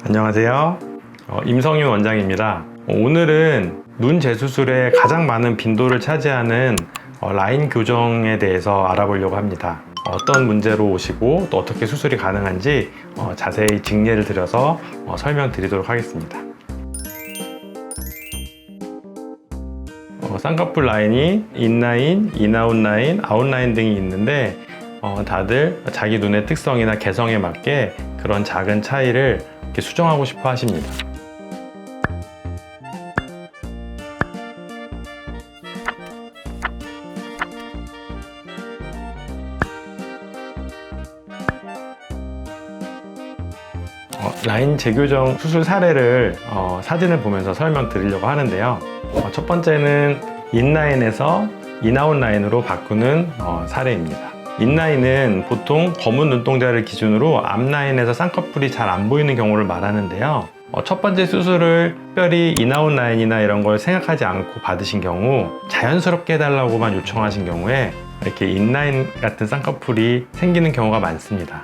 안녕하세요. 임성윤 원장입니다. 오늘은 눈 재수술에 가장 많은 빈도를 차지하는 라인 교정에 대해서 알아보려고 합니다. 어떤 문제로 오시고 또 어떻게 수술이 가능한지 자세히 직례를 들여서 설명드리도록 하겠습니다. 쌍꺼풀 라인이 인라인, 인아웃 라인, 아웃라인 등이 있는데 다들 자기 눈의 특성이나 개성에 맞게 그런 작은 차이를 이렇게 수정하고 싶어 하십니다. 라인 재교정 수술 사례를 사진을 보면서 설명드리려고 하는데요. 첫 번째는 인라인에서 인아웃 라인으로 바꾸는 사례입니다. 인라인은 보통 검은 눈동자를 기준으로 앞라인에서 쌍꺼풀이 잘 안 보이는 경우를 말하는데요. 첫 번째 수술을 특별히 인아웃 라인이나 이런 걸 생각하지 않고 받으신 경우 자연스럽게 해달라고만 요청하신 경우에 이렇게 인라인 같은 쌍꺼풀이 생기는 경우가 많습니다.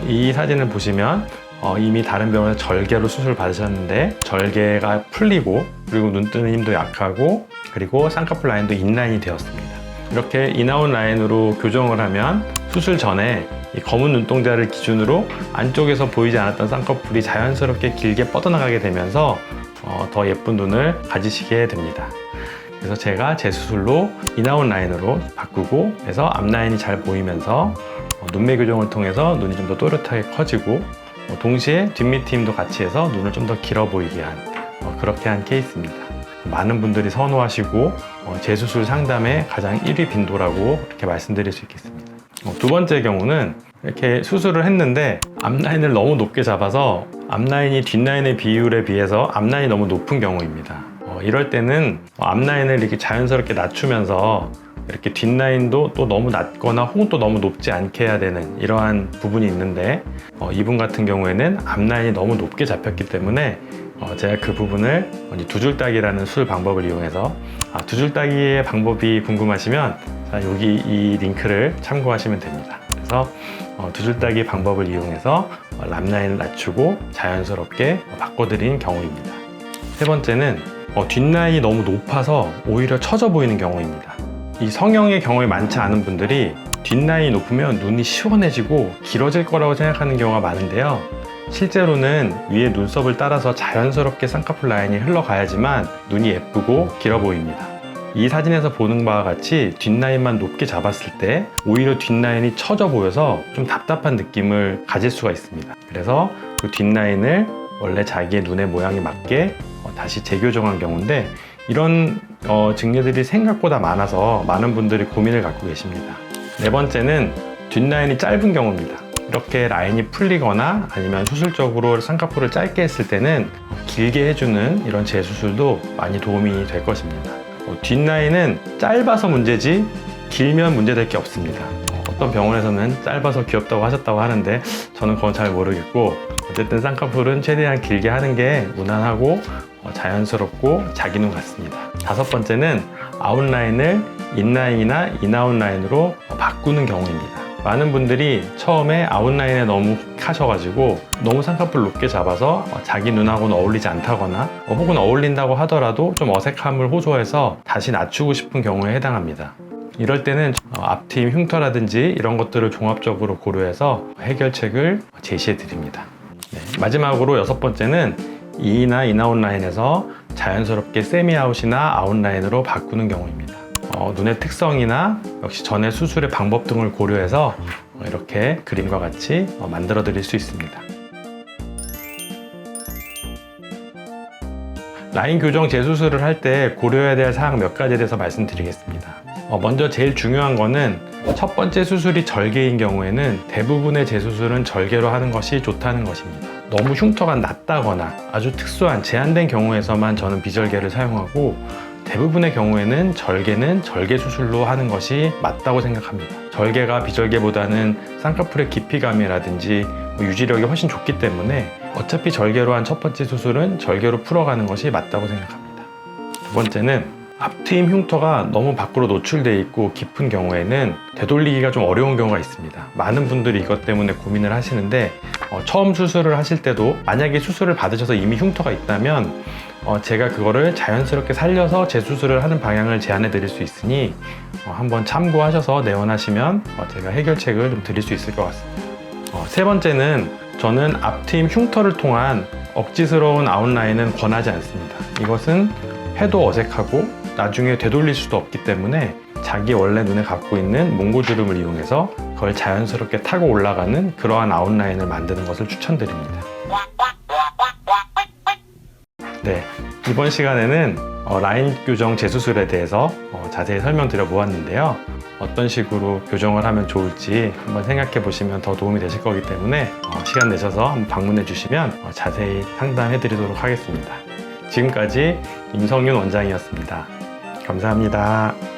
이 사진을 보시면 이미 다른 병원에서 절개로 수술을 받으셨는데 절개가 풀리고 그리고 눈 뜨는 힘도 약하고 그리고 쌍꺼풀 라인도 인라인이 되었습니다. 이렇게 인아웃 라인으로 교정을 하면 수술 전에 이 검은 눈동자를 기준으로 안쪽에서 보이지 않았던 쌍꺼풀이 자연스럽게 길게 뻗어나가게 되면서 더 예쁜 눈을 가지시게 됩니다. 그래서 제가 재수술로 인아웃 라인으로 바꾸고 그래서 앞라인이 잘 보이면서 눈매 교정을 통해서 눈이 좀 더 또렷하게 커지고 동시에 뒷밑 트임도 같이 해서 눈을 좀 더 길어 보이게 한 그렇게 한 케이스입니다. 많은 분들이 선호하시고 재수술 상담의 가장 1위 빈도라고 이렇게 말씀드릴 수 있겠습니다. 두 번째 경우는 이렇게 수술을 했는데 앞라인을 너무 높게 잡아서 앞라인이 뒷라인의 비율에 비해서 앞라인이 너무 높은 경우입니다. 이럴 때는 앞라인을 이렇게 자연스럽게 낮추면서 이렇게 뒷라인도 또 너무 낮거나 혹은 또 너무 높지 않게 해야 되는 이러한 부분이 있는데 이분 같은 경우에는 앞라인이 너무 높게 잡혔기 때문에 제가 그 부분을 두 줄 따기라는 수술 방법을 이용해서 두 줄 따기의 방법이 궁금하시면 여기 이 링크를 참고하시면 됩니다. 그래서 두 줄 따기 방법을 이용해서 앞라인을 낮추고 자연스럽게 바꿔드린 경우입니다. 세 번째는 뒷라인이 너무 높아서 오히려 처져 보이는 경우입니다. 이 성형의 경우에 많지 않은 분들이 뒷라인이 높으면 눈이 시원해지고 길어질 거라고 생각하는 경우가 많은데요. 실제로는 위에 눈썹을 따라서 자연스럽게 쌍꺼풀 라인이 흘러가야지만 눈이 예쁘고 길어 보입니다. 이 사진에서 보는 바와 같이 뒷라인만 높게 잡았을 때 오히려 뒷라인이 처져 보여서 좀 답답한 느낌을 가질 수가 있습니다. 그래서 그 뒷라인을 원래 자기의 눈의 모양에 맞게 다시 재교정한 경우인데 이런 증례들이 생각보다 많아서 많은 분들이 고민을 갖고 계십니다. 네 번째는 뒷라인이 짧은 경우입니다. 이렇게 라인이 풀리거나 아니면 수술적으로 쌍꺼풀을 짧게 했을 때는 길게 해주는 이런 재수술도 많이 도움이 될 것입니다. 뒷라인은 짧아서 문제지 길면 문제될 게 없습니다. 어떤 병원에서는 짧아서 귀엽다고 하셨다고 하는데 저는 그건 잘 모르겠고 어쨌든 쌍꺼풀은 최대한 길게 하는 게 무난하고 자연스럽고 자기 눈 같습니다. 다섯 번째는 아웃라인을 인라인이나 인아웃 라인으로 바꾸는 경우입니다. 많은 분들이 처음에 아웃라인에 너무 하셔가지고 너무 쌍꺼풀 높게 잡아서 자기 눈하고는 어울리지 않다거나 혹은 어울린다고 하더라도 좀 어색함을 호소해서 다시 낮추고 싶은 경우에 해당합니다. 이럴 때는 앞트임 흉터라든지 이런 것들을 종합적으로 고려해서 해결책을 제시해 드립니다. 마지막으로 여섯 번째는 인이나 인아웃 라인에서 자연스럽게 세미아웃이나 아웃라인으로 바꾸는 경우입니다. 눈의 특성이나 역시 전에 수술의 방법 등을 고려해서 이렇게 그림과 같이 만들어 드릴 수 있습니다. 라인 교정 재수술을 할 때 고려해야 될 사항 몇 가지에 대해서 말씀드리겠습니다. 먼저 제일 중요한 거는 첫 번째 수술이 절개인 경우에는 대부분의 재수술은 절개로 하는 것이 좋다는 것입니다. 너무 흉터가 낮다거나 아주 특수한 제한된 경우에서만 저는 비절개를 사용하고 대부분의 경우에는 절개는 절개 수술로 하는 것이 맞다고 생각합니다. 절개가 비절개보다는 쌍꺼풀의 깊이감이라든지 유지력이 훨씬 좋기 때문에 어차피 절개로 한 첫 번째 수술은 절개로 풀어가는 것이 맞다고 생각합니다. 두 번째는 앞트임 흉터가 너무 밖으로 노출되어 있고 깊은 경우에는 되돌리기가 좀 어려운 경우가 있습니다. 많은 분들이 이것 때문에 고민을 하시는데 처음 수술을 하실 때도 만약에 수술을 받으셔서 이미 흉터가 있다면 제가 그거를 자연스럽게 살려서 재수술을 하는 방향을 제안해 드릴 수 있으니 한번 참고하셔서 내원하시면 제가 해결책을 좀 드릴 수 있을 것 같습니다. 세 번째는 저는 앞트임 흉터를 통한 억지스러운 아웃라인은 권하지 않습니다. 이것은 해도 어색하고 나중에 되돌릴 수도 없기 때문에 자기 원래 눈에 갖고 있는 몽고주름을 이용해서 그걸 자연스럽게 타고 올라가는 그러한 아웃라인을 만드는 것을 추천드립니다. 네, 이번 시간에는 라인 교정 재수술에 대해서 자세히 설명드려 보았는데요. 어떤 식으로 교정을 하면 좋을지 한번 생각해 보시면 더 도움이 되실 거기 때문에 시간 내셔서 한번 방문해 주시면 자세히 상담해 드리도록 하겠습니다. 지금까지 임성윤 원장이었습니다. 감사합니다.